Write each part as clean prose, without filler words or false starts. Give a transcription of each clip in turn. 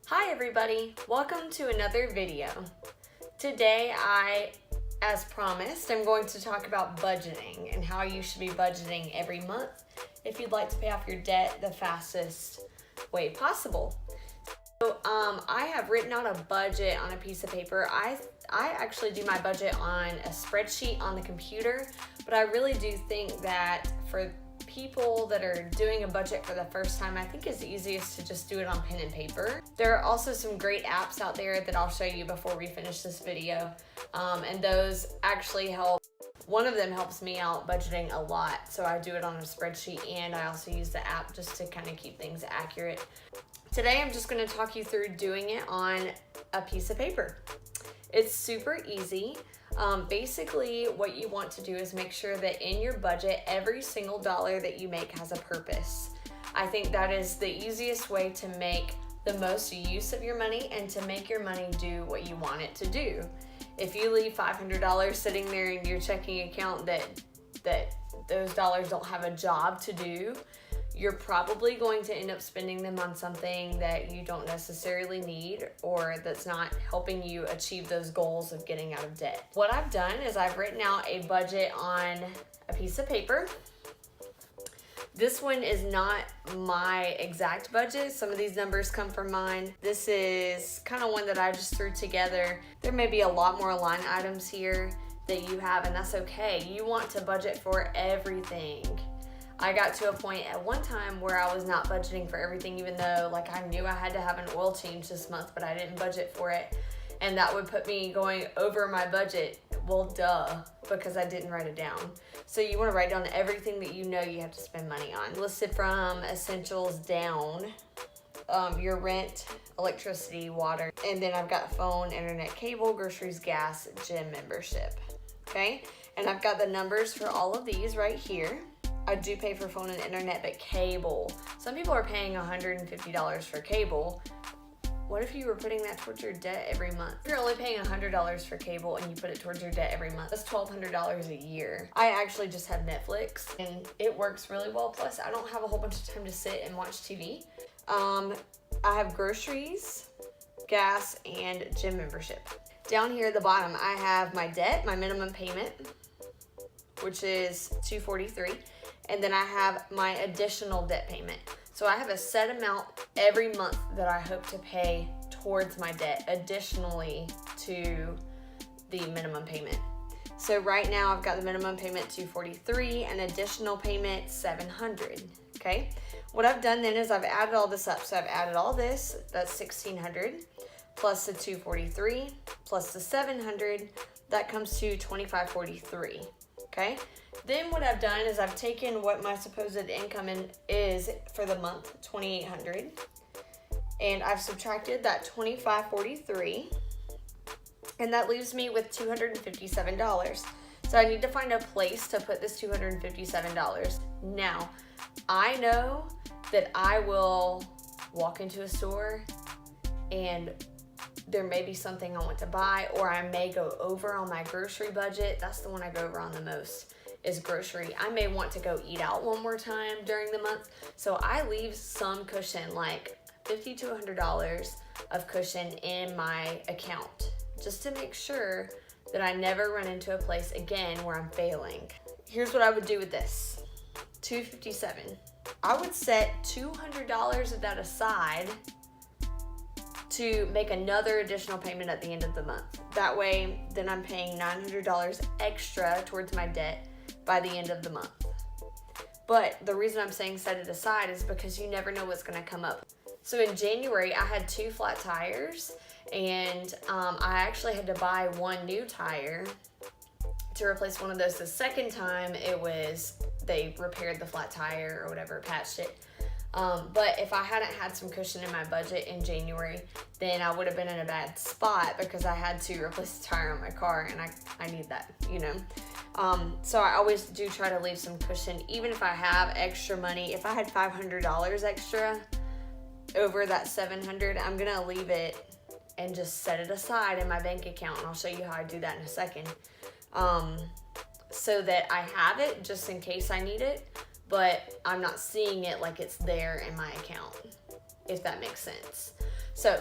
Hi everybody, welcome to another video. Today as promised, I'm going to talk about budgeting and how you should be budgeting every month if you'd like to pay off your debt the fastest way possible. So I have written out a budget on a piece of paper. I actually do my budget on a spreadsheet on the computer, but I really do think that for people that are doing a budget for the first time, I think it's easiest to just do it on pen and paper. There are also some great apps out there that I'll show you before we finish this video, and those actually help. One of them helps me out budgeting a lot, so I do it on a spreadsheet, and I also use the app just to kind of keep things accurate. Today I'm just going to talk you through doing it on a piece of paper. It's super easy. Basically, what you want to do is make sure that in your budget, every single dollar that you make has a purpose. I think that is the easiest way to make the most use of your money and to make your money do what you want it to do. If you leave $500 sitting there in your checking account that those dollars don't have a job to do, you're probably going to end up spending them on something that you don't necessarily need or that's not helping you achieve those goals of getting out of debt. What I've done is I've written out a budget on a piece of paper. This one is not my exact budget. Some of these numbers come from mine. This is kind of one that I just threw together. There may be a lot more line items here that you have, and that's okay. You want to budget for everything. I got to a point at one time where I was not budgeting for everything, even though I knew I had to have an oil change this month, but I didn't budget for it. And that would put me going over my budget. Well, duh, because I didn't write it down. So you want to write down everything that you know you have to spend money on. Listed from essentials down, your rent, electricity, water, and then I've got phone, internet, cable, groceries, gas, gym membership. Okay, and I've got the numbers for all of these right here. I do pay for phone and internet, but cable. Some people are paying $150 for cable. What if you were putting that towards your debt every month? If you're only paying $100 for cable and you put it towards your debt every month, that's $1,200 a year. I actually just have Netflix and it works really well. Plus, I don't have a whole bunch of time to sit and watch TV. I have groceries, gas, and gym membership. Down here at the bottom, I have my debt, my minimum payment, which is $243. And then I have my additional debt payment. So I have a set amount every month that I hope to pay towards my debt additionally to the minimum payment. So right now I've got the minimum payment $243 and additional payment $700. Okay. What I've done then is I've added all this up. So I've added all this, that's $1,600 plus the $243 plus the $700, that comes to $2,543. Okay. Then what I've done is I've taken what my supposed income is for the month, $2,800, and I've subtracted that $2,543, and that leaves me with $257. So I need to find a place to put this $257. Now, I know that I will walk into a store and there may be something I want to buy, or I may go over on my grocery budget. That's the one I go over on the most, is grocery. I may want to go eat out one more time during the month. So I leave some cushion, like $50 to $100 of cushion in my account, just to make sure that I never run into a place again where I'm failing. Here's what I would do with this. $257. I would set $200 of that aside to make another additional payment at the end of the month. That way, then I'm paying $900 extra towards my debt by the end of the month. But the reason I'm saying set it aside is because you never know what's gonna come up. So in January, I had 2 flat tires, and I actually had to buy 1 new tire to replace one of those. The second time they repaired the flat tire or whatever, patched it. But if I hadn't had some cushion in my budget in January, then I would have been in a bad spot because I had to replace the tire on my car, and I need that, you know. So I always do try to leave some cushion, even if I have extra money. If I had $500 extra over that $700, I'm gonna leave it and just set it aside in my bank account, and I'll show you how I do that in a second, so that I have it just in case I need it. but I'm not seeing it like it's there in my account, if that makes sense. So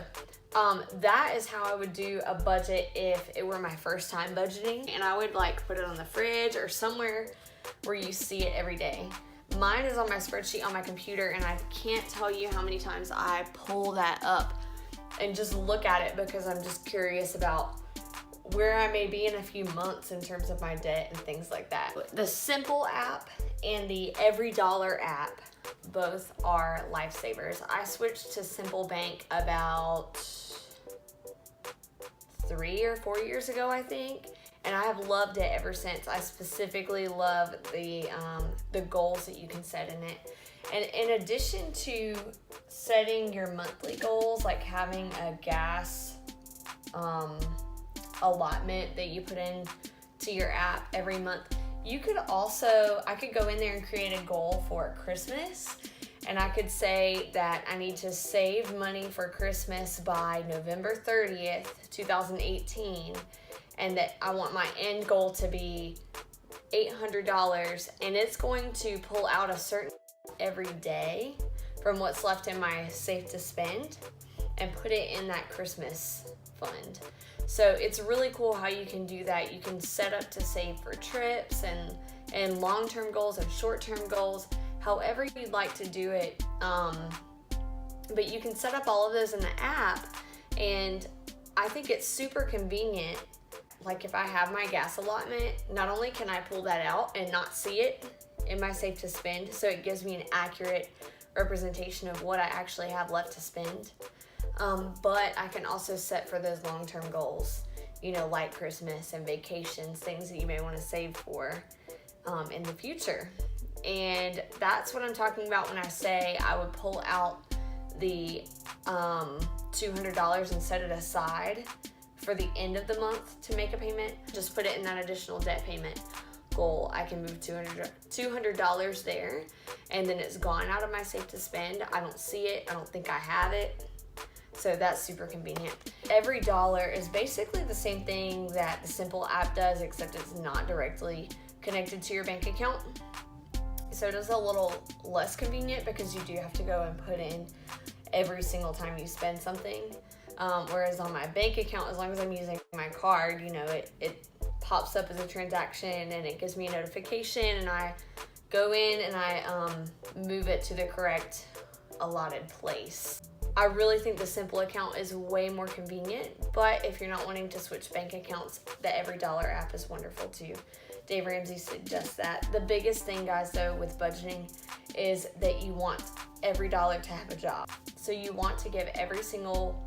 that is how I would do a budget if it were my first time budgeting, and I would like put it on the fridge or somewhere where you see it every day. Mine is on my spreadsheet on my computer, and I can't tell you how many times I pull that up and just look at it because I'm just curious about where I may be in a few months in terms of my debt and things like that. The Simple app and the Every Dollar app both are lifesavers. I switched to Simple Bank about 3 or 4 years ago, I think, and I have loved it ever since. I specifically love the goals that you can set in it. And in addition to setting your monthly goals, like having a gas allotment that you put in to your app every month, you could also, I could go in there and create a goal for Christmas, and I could say that I need to save money for Christmas by November 30th, 2018, and that I want my end goal to be $800, and it's going to pull out a certain every day from what's left in my Save to Spend and put it in that Christmas fund. So it's really cool how you can do that. You can set up to save for trips and long-term goals and short-term goals, however you'd like to do it. But you can set up all of those in the app, and I think it's super convenient. Like if I have my gas allotment, not only can I pull that out and not see it in my Save to Spend, so it gives me an accurate representation of what I actually have left to spend, but I can also set for those long-term goals, like Christmas and vacations, things that you may want to save for in the future. And that's what I'm talking about when I say I would pull out the $200 and set it aside for the end of the month to make a payment. Just put it in that additional debt payment goal. I can move $200 there, and then it's gone out of my Save to Spend. I don't see it. I don't think I have it. So that's super convenient. Every dollar is basically the same thing that the Simple app does, except it's not directly connected to your bank account. So it is a little less convenient because you do have to go and put in every single time you spend something. Whereas on my bank account, as long as I'm using my card, it pops up as a transaction and it gives me a notification, and I go in and I move it to the correct allotted place. I really think the Simple account is way more convenient, but if you're not wanting to switch bank accounts, the Every Dollar app is wonderful too. Dave Ramsey suggests that. The biggest thing, guys, though, with budgeting is that you want every dollar to have a job. So you want to give every single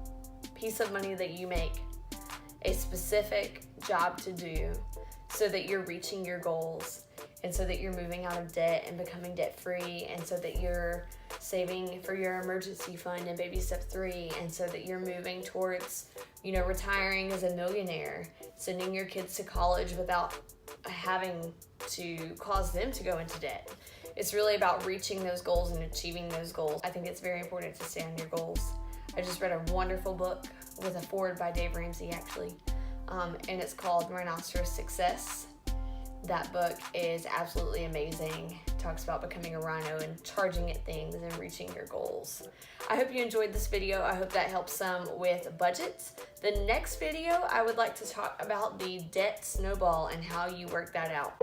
piece of money that you make a specific job to do so that you're reaching your goals, and so that you're moving out of debt and becoming debt free, and so that you're saving for your emergency fund and baby step 3, and so that you're moving towards, retiring as a millionaire, sending your kids to college without having to cause them to go into debt. It's really about reaching those goals and achieving those goals. I think it's very important to stay on your goals. I just read a wonderful book with a foreword by Dave Ramsey, actually, and it's called Rhinoceros Success. That book is absolutely amazing. It talks about becoming a rhino and charging at things and reaching your goals. I hope you enjoyed this video. I hope that helps some with budgets. The next video, I would like to talk about the debt snowball and how you work that out.